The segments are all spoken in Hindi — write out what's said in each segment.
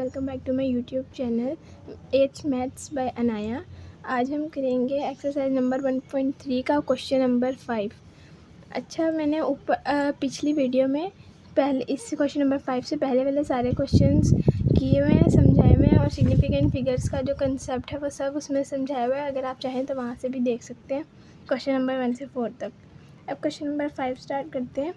Welcome back to my YouTube channel एट्स मैथ्स बाय अनाया। आज हम करेंगे एक्सरसाइज नंबर 1.3 का क्वेश्चन नंबर 5। अच्छा, मैंने ऊपर पिछली वीडियो में पहले इस क्वेश्चन नंबर 5 से पहले वाले सारे क्वेश्चंस किए हुए हैं, समझाए हुए हैं, और सिग्निफिकेंट फिगर्स का जो कंसेप्ट है वो सब उसमें समझाया हुआ है। अगर आप चाहें तो वहाँ से भी देख सकते हैं क्वेश्चन नंबर 1 से 4 तक। अब क्वेश्चन नंबर 5 स्टार्ट करते हैं।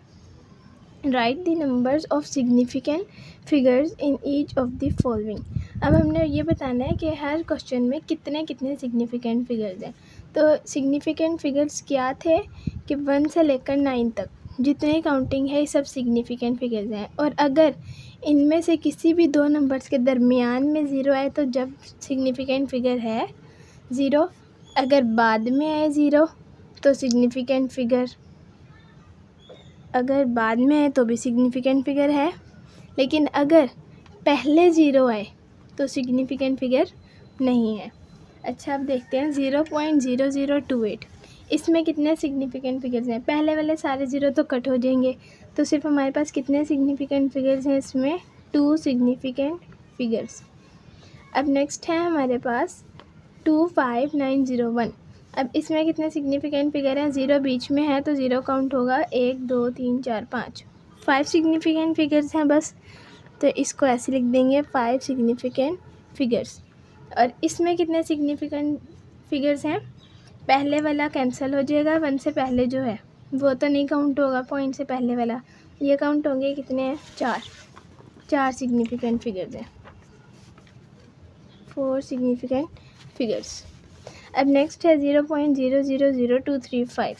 Right the numbers of significant figures in each of the following. अब हमने ये बताना है कि हर क्वेश्चन में कितने कितने सिग्निफिकेंट फिगर्स हैं। तो सिग्निफिकेंट फिगर्स क्या थे कि 1 से लेकर 9 तक जितने काउंटिंग है ये सब सिग्निफिकेंट फिगर्स हैं। और अगर इनमें से किसी भी दो नंबर्स के दरमियान में ज़ीरो आए तो जब सिग्निफिकेंट फिगर है ज़ीरो, अगर बाद में आए ज़ीरो तो सिग्निफिकेंट फिगर, अगर बाद में आए तो भी सिग्निफिकेंट फिगर है, लेकिन अगर पहले ज़ीरो आए तो सिग्निफिकेंट फिगर नहीं है। अच्छा, अब देखते हैं 0.0028, इसमें कितने सिग्निफिकेंट फिगर्स हैं। पहले वाले सारे ज़ीरो तो कट हो जाएंगे, तो सिर्फ हमारे पास कितने सिग्निफिकेंट फिगर्स हैं इसमें, 2 सिग्निफिकेंट फिगर्स। अब नेक्स्ट है हमारे पास 25901। अब इसमें कितने सिग्निफिकेंट फिगर हैं, ज़ीरो बीच में है तो ज़ीरो काउंट होगा 1 2 3 4 5, 5 सिग्निफिकेंट फिगर्स हैं बस, तो इसको ऐसे लिख देंगे 5 सिग्निफिकेंट फिगर्स। और इसमें कितने सिग्निफिकेंट फिगर्स हैं, पहले वाला कैंसिल हो जाएगा, 1 से पहले जो है वो तो नहीं काउंट होगा, पॉइंट से पहले वाला ये काउंट होंगे। कितने हैं, 4 सिग्निफिकेंट फिगर्स हैं, 4 सिग्निफिकेंट फिगर्स। अब नेक्स्ट है 0.000235।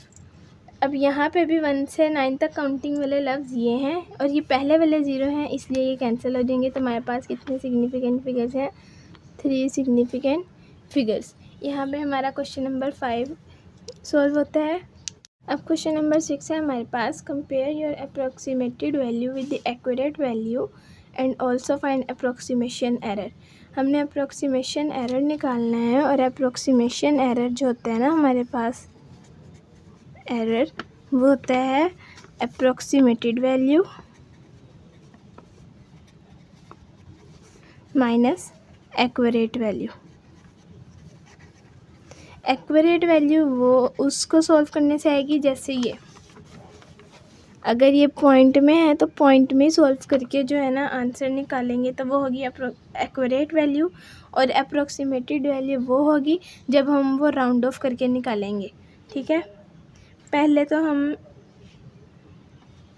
अब यहाँ पे भी 1 से 9 तक काउंटिंग वाले लफ्ज़ ये हैं और ये पहले वाले ज़ीरो हैं, इसलिए ये कैंसिल हो जाएंगे। तो हमारे पास कितने सिग्निफिकेंट फिगर्स हैं, 3 सिग्निफिकेंट फिगर्स। यहाँ पे हमारा क्वेश्चन नंबर 5 सॉल्व होता है। अब क्वेश्चन नंबर 6 है हमारे पास, compare your approximated value with the accurate value and also find approximation error. हमने अप्रोक्सीमेशन एरर निकालना है, और अप्रोक्सीमेशन एरर जो होता है ना हमारे पास, एरर वो होता है approximated value minus accurate value. Accurate value वो उसको सॉल्व करने से आएगी, जैसे ये अगर ये पॉइंट में है तो पॉइंट में सॉल्व करके जो है ना आंसर निकालेंगे, तो वो होगी एक्यूरेट वैल्यू। और अप्रोक्सीमेटेड वैल्यू वो होगी जब हम वो राउंड ऑफ करके निकालेंगे। ठीक है, पहले तो हम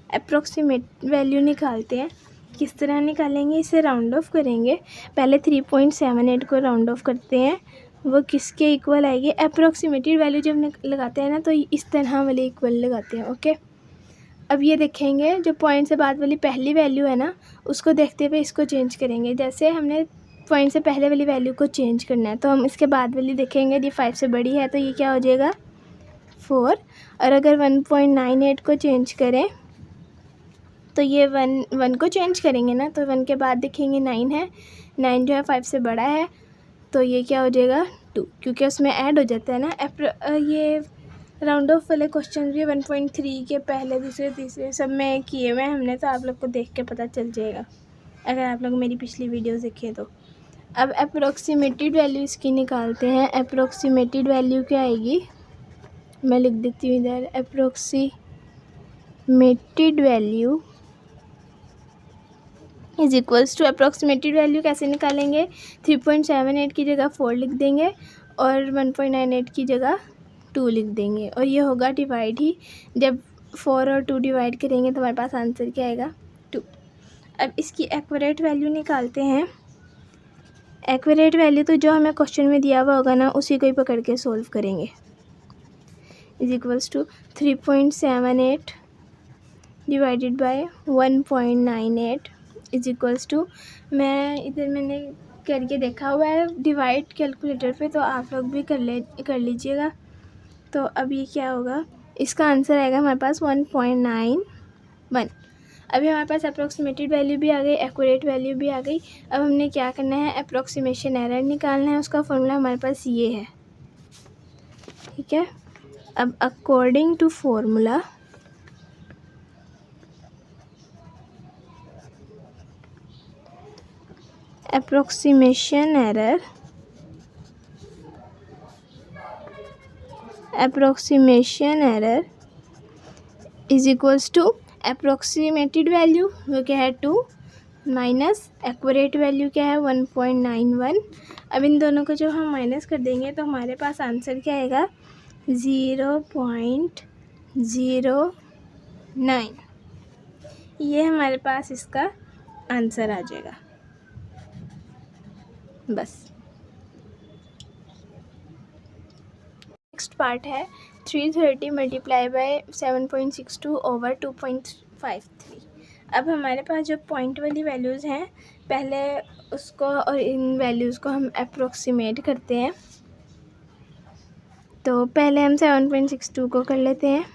अप्रोक्सीमेट वैल्यू निकालते हैं। किस तरह निकालेंगे, इसे राउंड ऑफ करेंगे। पहले 3.78 को राउंड ऑफ करते हैं, वो किसके इक्वल आएगी, अप्रोक्सीमेटेड वैल्यू जब लगाते हैं ना तो इस तरह वाले इक्वल लगाते हैं। ओके, अब ये देखेंगे जो पॉइंट से बाद वाली पहली वैल्यू है ना, उसको देखते हुए इसको चेंज करेंगे। जैसे हमने पॉइंट से पहले वाली वैल्यू को चेंज करना है, तो हम इसके बाद वाली देखेंगे, ये 5 से बड़ी है तो ये क्या हो जाएगा, 4। और अगर 1.98 को चेंज करें तो ये 1 को चेंज करेंगे ना, तो 1 के बाद देखेंगे 9 है, 9 जो है 5 से बड़ा है, तो ये क्या हो जाएगा 2, क्योंकि उसमें ऐड हो जाता है ना। ये राउंड ऑफ वाले क्वेश्चन भी 1.3 के पहले दूसरे तीसरे सब में किए हुए हैं हमने, तो आप लोग को देख के पता चल जाएगा अगर आप लोग मेरी पिछली वीडियोस देखें तो। अब अप्रोक्सीमेटेड वैल्यू इसकी निकालते हैं। अप्रोक्सीमेटेड वैल्यू क्या आएगी, मैं लिख देती हूँ इधर, approximated value is equals to, approximated value कैसे निकालेंगे, 3.78 की जगह 4 लिख देंगे और 1.98 की जगह 2 लिख देंगे, और ये होगा डिवाइड ही। जब 4 और 2 डिवाइड करेंगे तो हमारे पास आंसर क्या आएगा, 2। अब इसकी एक्यूरेट वैल्यू निकालते हैं। एक्यूरेट वैल्यू तो जो हमें क्वेश्चन में दिया हुआ होगा ना उसी को ही पकड़ के सोल्व करेंगे। Is equals to 3.78 divided by 1.98 is equals to, मैं इधर मैंने करके देखा हुआ है डिवाइड कैलकुलेटर पे, तो आप लोग भी कर लीजिएगा। तो अब ये क्या होगा, इसका आंसर आएगा हमारे पास 1.91। अभी हमारे पास अप्रोक्सीमेटेड वैल्यू भी आ गई, एक्यूरेट वैल्यू भी आ गई। अब हमने क्या करना है, अप्रोक्सीमेशन एरर निकालना है। उसका फॉर्मूला हमारे पास ये है। ठीक है, अब according to formula approximation error is equals to approximated value वो क्या है 2 माइनस एक्यूरेट वैल्यू क्या है 1.91। अब इन दोनों को जब हम माइनस कर देंगे तो हमारे पास आंसर क्या आएगा 0.09। ये हमारे पास इसका आंसर आ जाएगा बस। नेक्स्ट पार्ट है 330 मल्टीप्लाई बाय 7.62 ओवर 2.53। अब हमारे पास जो पॉइंट वाली वैल्यूज़ हैं पहले उसको और इन वैल्यूज़ को हम अप्रोक्सीमेट करते हैं। तो पहले हम 7.62 को कर लेते हैं।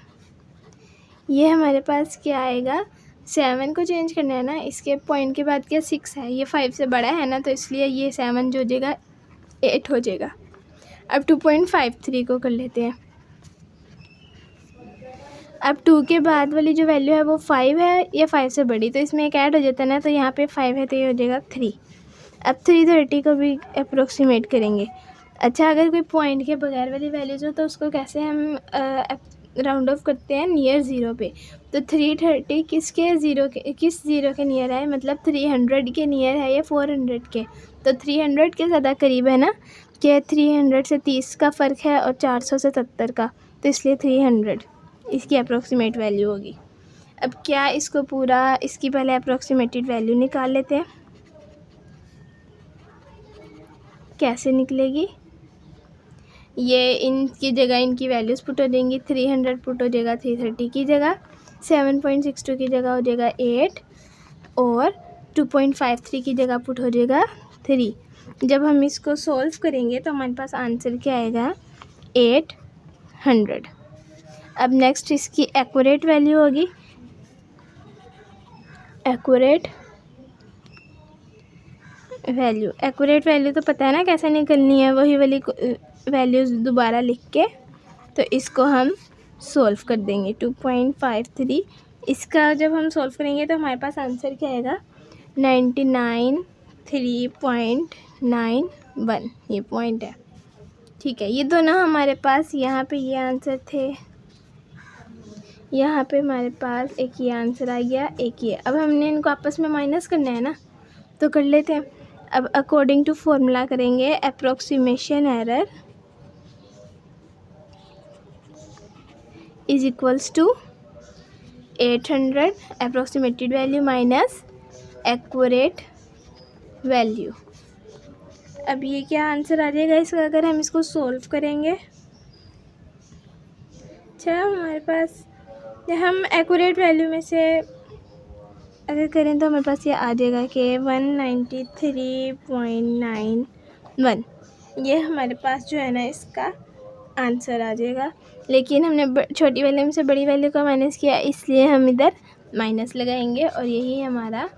ये हमारे पास क्या आएगा 7 को चेंज करना है ना, इसके पॉइंट के बाद क्या 6 है, ये 5 से बड़ा है ना, तो इसलिए ये 7 जो हो जाएगा 8 हो जाएगा। अब 2.53 को कर लेते हैं। अब 2 के बाद वाली जो वैल्यू है वो 5 है, ये 5 से बड़ी, तो इसमें एक ऐड हो जाता है ना, तो यहाँ पे 5 है तो ये हो जाएगा 3। अब 330 को भी अप्रोक्सीमेट करेंगे। अच्छा, अगर कोई पॉइंट के बगैर वाली वैल्यूज हो तो उसको कैसे हम राउंड ऑफ करते हैं नियर ज़ीरो पे। तो 330 किस ज़ीरो के नियर है, मतलब 300 के नियर है या 400 के। तो 300 के ज़्यादा करीब है ना, कि 300 से 30 का फ़र्क है और 400 से 70 का, तो इसलिए 300 इसकी अप्रोक्सीमेट वैल्यू होगी। अब क्या इसको पूरा इसकी पहले अप्रोक्सीमेटेड वैल्यू निकाल लेते हैं। कैसे निकलेगी, ये इनकी जगह इनकी वैल्यूज़ पुट हो जाएंगी। 300 पुट हो जाएगा 330 की जगह, 7.62 की जगह हो जाएगा 8 और 2.53 की जगह पुट हो जाएगा 3। जब हम इसको सॉल्व करेंगे तो हमारे पास आंसर क्या आएगा 800। अब नेक्स्ट इसकी एक्यूरेट वैल्यू होगी। एक्यूरेट वैल्यू तो पता है ना कैसे निकलनी है, वही वाली वैल्यूज़ दोबारा लिख के तो इसको हम सॉल्व कर देंगे। 2.53 इसका जब हम सॉल्व करेंगे तो हमारे पास आंसर क्या आएगा 99.3.91। ये पॉइंट है, ठीक है। ये दोनों हमारे पास यहाँ पे ये आंसर थे, यहाँ पे हमारे पास एक ये आंसर आ गया, एक ये। अब हमने इनको आपस में माइनस करना है ना, तो कर लेते हैं। अब अकॉर्डिंग टू फॉर्मूला करेंगे, approximation error is equals to 800 approximated value minus accurate value. अब ये क्या आंसर आ जाएगा इसका अगर हम इसको सॉल्व करेंगे। अच्छा, हमारे पास हम एक्यूरेट वैल्यू में से अगर करें तो हमारे पास ये आ जाएगा कि 193.91। ये हमारे पास जो है ना इसका आंसर आ जाएगा। लेकिन हमने छोटी वैल्यू में से बड़ी वैल्यू को माइनस किया, इसलिए हम इधर माइनस लगाएंगे और यही हमारा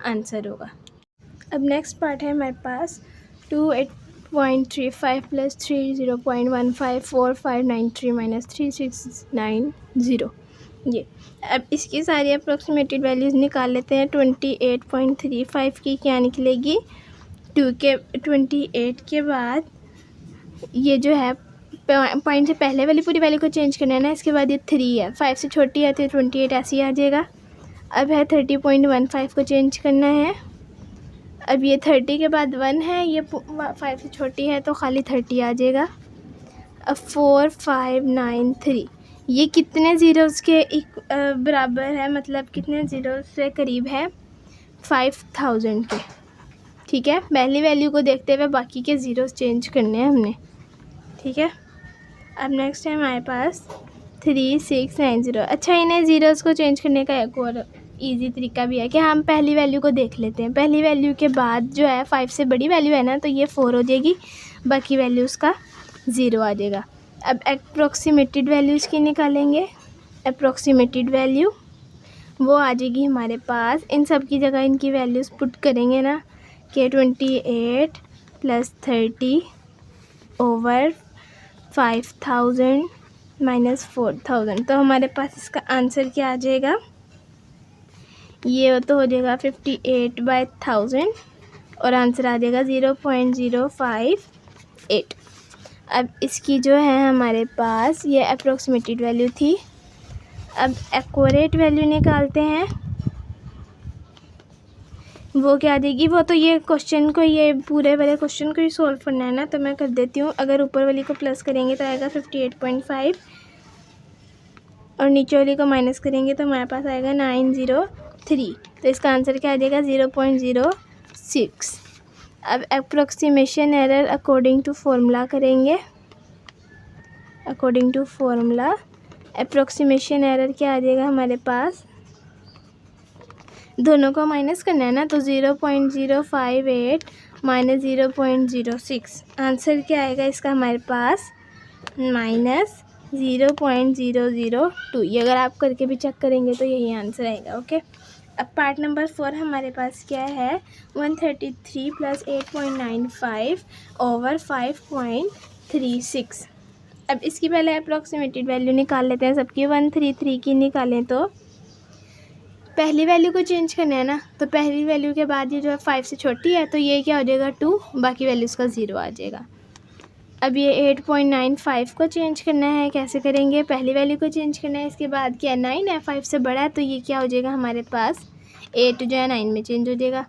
आंसर होगा। अब नेक्स्ट पार्ट है हमारे पास 28.35 प्लस 30.154593 माइनस 3690। ये अब इसकी सारी अप्रोक्सीमेटेड वैल्यूज़ निकाल लेते हैं। 28.35 की क्या निकलेगी 28 के बाद ये जो है पॉइंट से पहले वाली पूरी वैल्यू को चेंज करना है ना, इसके बाद ये 3 है, 5 से छोटी है तो 28 ऐसे ही आ जाएगा। अब है 30.15 को चेंज करना है। अब ये 30 के बाद 1 है, ये 5 से छोटी है तो खाली 30 आ जाएगा। अब 4593 ये कितने ज़ीरोज़ के बराबर है, मतलब कितने ज़ीरो से करीब है 5000 के, ठीक है। पहली वैल्यू को देखते हुए बाकी के ज़ीरोज़ चेंज करने हैं हमने, ठीक है। अब नेक्स्ट है हमारे पास 3690। अच्छा, इन्हें ज़ीरोज़ को चेंज करने का एक और इजी तरीका भी है कि हम पहली वैल्यू को देख लेते हैं। पहली वैल्यू के बाद जो है 5 से बड़ी वैल्यू है ना, तो ये 4 हो जाएगी, बाकी वैल्यूज़ का 0 आ जाएगा। अब अप्रोक्सीमेटेड वैल्यूज़ की निकालेंगे। अप्रोक्सीमेटेड वैल्यू वो आ जाएगी हमारे पास, इन सब की जगह इनकी वैल्यूज़ पुट करेंगे ना कि 28 प्लस 30 ओवर 5000 माइनस 4000। तो हमारे पास इसका आंसर क्या आ जाएगा, ये तो हो जाएगा 58/1000 और आंसर आ जाएगा 0.058। अब इसकी जो है हमारे पास ये अप्रोक्सीमेटेड वैल्यू थी। अब एक्यूरेट वैल्यू निकालते हैं, वो क्या देगी। वो तो ये क्वेश्चन को, ये पूरे वाले क्वेश्चन को ही सॉल्व करना है ना, तो मैं कर देती हूँ। अगर ऊपर वाली को प्लस करेंगे तो आएगा 58.5 और नीचे वाली को माइनस करेंगे तो हमारे पास आएगा 903। तो इसका आंसर क्या आ जाएगा 0.06। अब approximation error according to formula करेंगे। According to formula approximation error क्या आ जाएगा हमारे पास, दोनों को माइनस करना है ना, तो 0.058 माइनस 0.06। आंसर क्या आएगा इसका हमारे पास -0.002। ये अगर आप करके भी चेक करेंगे तो यही आंसर आएगा। ओके, अब पार्ट नंबर 4 हमारे पास क्या है, 133 + 8.95 ओवर 5.36। अब इसकी पहले अप्रॉक्सीमेटेड वैल्यू निकाल लेते हैं सबकी। 133 की निकालें तो पहली वैल्यू को चेंज करना है ना, तो पहली वैल्यू के बाद ये जो है 5 से छोटी है तो ये क्या हो जाएगा 2, बाकी वैल्यूज़ का 0 आ जाएगा। अब ये 8.95 को चेंज करना है, कैसे करेंगे, पहली वैल्यू को चेंज करना है, इसके बाद क्या 9 है, 5 से बड़ा है तो ये क्या हो जाएगा हमारे पास 8 जो है 9 में चेंज हो जाएगा।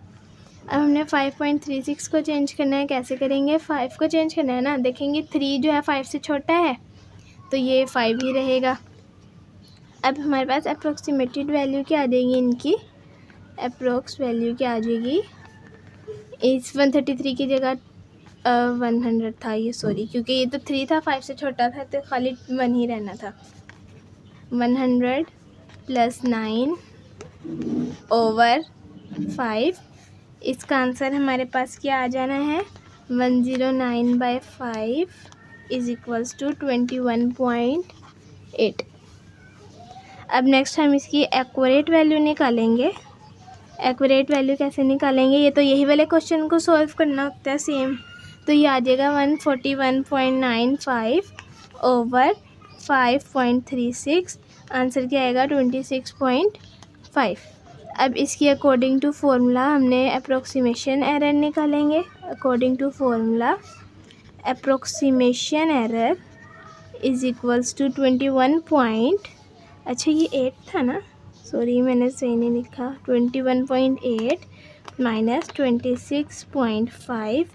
अब हमने 5.36 को चेंज करना है, कैसे करेंगे, 5 को चेंज करना है ना, देखेंगे 3 जो है 5 से छोटा है तो ये 5 ही रहेगा। अब हमारे पास अप्रोक्सीमेटेड वैल्यू क्या आ जाएगी इनकी, अप्रोक्स वैल्यू क्या आ जाएगी, इस 133 की जगह 100 था ये, सॉरी, क्योंकि ये तो 3 था, 5 से छोटा था तो खाली 1 ही रहना था। 100 + 9 ओवर 5, इसका आंसर हमारे पास क्या आ जाना है 109/5 = 21.8। अब नेक्स्ट हम इसकी एक्यूरेट वैल्यू निकालेंगे। एक्यूरेट वैल्यू कैसे निकालेंगे, ये तो यही वाले क्वेश्चन को सॉल्व करना होता है सेम। तो ये आ जाएगा 141.95 ओवर 5.36, आंसर क्या आएगा 26.5। अब इसकी अकॉर्डिंग टू फॉर्मूला हमने अप्रोक्सीमेशन एरर निकालेंगे। According to formula approximation error = 21. अच्छा ये 8 था ना, सॉरी मैंने सही नहीं लिखा, 21.8 माइनस 26.5,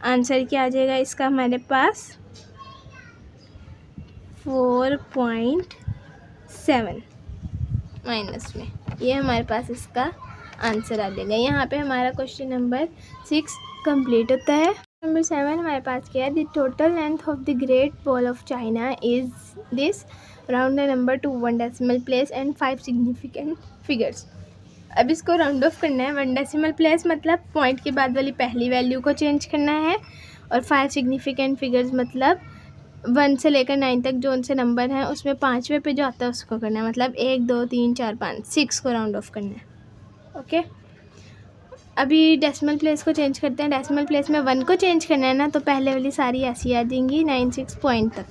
आंसर क्या आ जाएगा इसका हमारे पास 4.7 माइनस में, ये हमारे पास इसका आंसर आ जाएगा। यहाँ पे हमारा क्वेश्चन नंबर 6 कंप्लीट होता है। नंबर 7 हमारे पास क्या है, the total length of the great wall of China is this, round the number two 1 decimal place and 5 significant figures. अब इसको राउंड ऑफ करना है। 1 डेसिमल प्लेस मतलब पॉइंट के बाद वाली पहली वैल्यू को चेंज करना है, और 5 सिग्निफिकेंट फिगर्स मतलब 1 से लेकर 9 तक जो उनसे नंबर हैं उसमें 5वें पे जो आता है उसको करना है, मतलब 1 2 3 4 5 6 को राउंड ऑफ करना है। ओके, अभी डेसिमल प्लेस को चेंज करते हैं। डेसिमल प्लेस में 1 को चेंज करना है ना, तो पहले वाली सारी ऐसी आ जाएंगी 96 पॉइंट तक।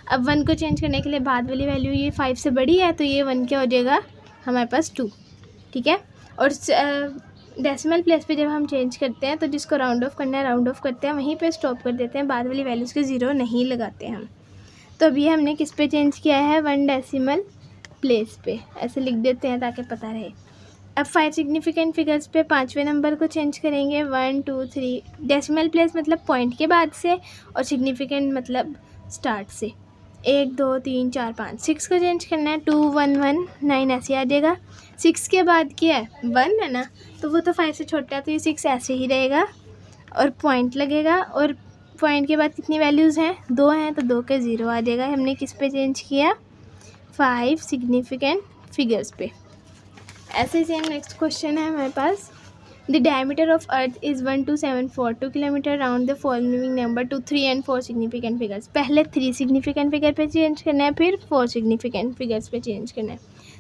अब 1 को चेंज करने के लिए बाद वाली वैल्यू ये 5 से बड़ी है तो ये 1 क्या हो जाएगा हमारे पास 2, ठीक है। और डेसिमल प्लेस पे जब हम चेंज करते हैं तो जिसको राउंड ऑफ करना है राउंड ऑफ करते हैं, वहीं पे स्टॉप कर देते हैं, बाद वाली वैल्यूज़ के 0 नहीं लगाते हम। तो अभी हमने किस पे चेंज किया है, 1 डेसिमल प्लेस पे, ऐसे लिख देते हैं ताकि पता रहे। अब 5 सिग्निफिकेंट फिगर्स पे 5वें नंबर को चेंज करेंगे, 1 2 3, डेसिमल प्लेस मतलब पॉइंट के बाद से, और सिग्निफिकेंट मतलब स्टार्ट से, 1 2 3 4 5। 6 को चेंज करना है, 2 1 1 9 ऐसे आ जाएगा। 6 के बाद क्या है 1 है ना, तो वो तो 5 से छोटा है तो ये 6 ऐसे ही रहेगा और पॉइंट लगेगा, और पॉइंट के बाद कितनी वैल्यूज़ हैं 2 हैं तो 2 के 0 आ जाएगा। हमने किस पे चेंज किया 5 सिग्निफिकेंट फिगर्स पे। ऐसे ही सेम नेक्स्ट क्वेश्चन है हमारे पास, the diameter of earth is 12742 kilometre, round the following number to 3 and 4 significant figures. पहले 3 सिग्निफिकेंट फिगर पे चेंज करना है, फिर 4 सिग्निफिकेंट फिगर्स पे चेंज करना है।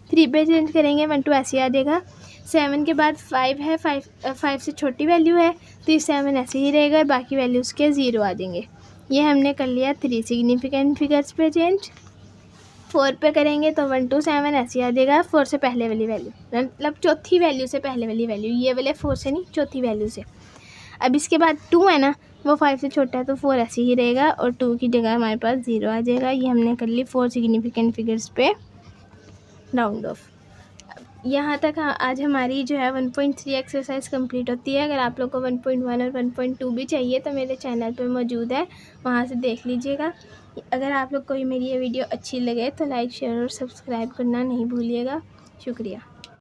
3 पे चेंज करेंगे 1 2 ऐसे आ जाएगा। 7 के बाद 5 है, 5 से छोटी वैल्यू है तो ये 7 ऐसे ही रहेगा, बाकी वैल्यूज़ के 0 आ जाएंगे। ये हमने कर लिया 3 सिग्निफिकेंट फिगर्स पे चेंज। 4 पे करेंगे तो 1 2 7 ऐसे आ जाएगा, 4 से पहले वाली वैल्यू मतलब चौथी वैल्यू से पहले वाली वैल्यू, ये वाले 4 से नहीं चौथी वैल्यू से। अब इसके बाद 2 है ना, वो 5 से छोटा है तो 4 ऐसे ही रहेगा और 2 की जगह हमारे पास 0 आ जाएगा। ये हमने कर ली 4 सिग्निफिकेंट फिगर्स पे राउंड ऑफ। यहाँ तक आज हमारी जो है 1.3 एक्सरसाइज कंप्लीट होती है। अगर आप लोग को 1.1 और 1.2 भी चाहिए तो मेरे चैनल पे मौजूद है, वहाँ से देख लीजिएगा। अगर आप लोग को मेरी ये वीडियो अच्छी लगे तो लाइक शेयर और सब्सक्राइब करना नहीं भूलिएगा। शुक्रिया।